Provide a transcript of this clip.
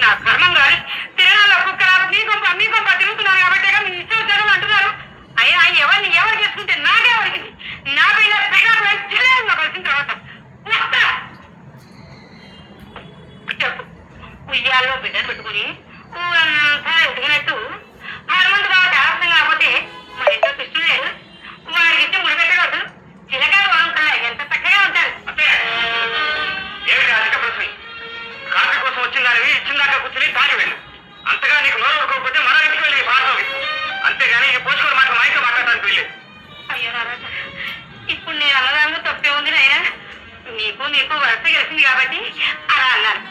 నా కర్మం గాని తిరణాల్లో కుక్కరా మీ కొంప తిరుగుతున్నారు కాబట్టి మీ ఇష్టం వచ్చారు అంటున్నారు. అయినా ఎవరు చేసుకుంటే నాకే ఎవరికి నా పైన పెళ్ళగా కలిసిన తర్వాత చెప్పు. ఉయ్యాల్లో బిడ్డను పెట్టుకుని ఊరంతా ఎదిగినట్టు హనుమంతు బాబు దేవస్థం కాకపోతే మా ఇంట్లో కృష్ణుడు వారికి ఇచ్చి ముడిపెట్టకూడదు. చిలకా కల్లా ఎంత చక్కగా ఉంటారు. ఏమిటి అధిక ప్రశ్న? కాఫీ కోసం వచ్చిన దానివి ఇచ్చిందాకా కూర్చుని తాగి వెళ్ళు. అంతగా నీకు నోరు ఊరుకోకపోతే మన ఇంటికి వెళ్ళి భారతవి. అంతేగాని ఈ పోషకులు మాత్రం మా ఇంట్లో మాట్లాడడానికి వెళ్ళేది. అయ్యో నారాజా, ఇప్పుడు నేను అన్నదానిలో తప్పే ఉంది నాయన. మీకు వరుస గెలిచింది కాబట్టి అలా అన్నాను.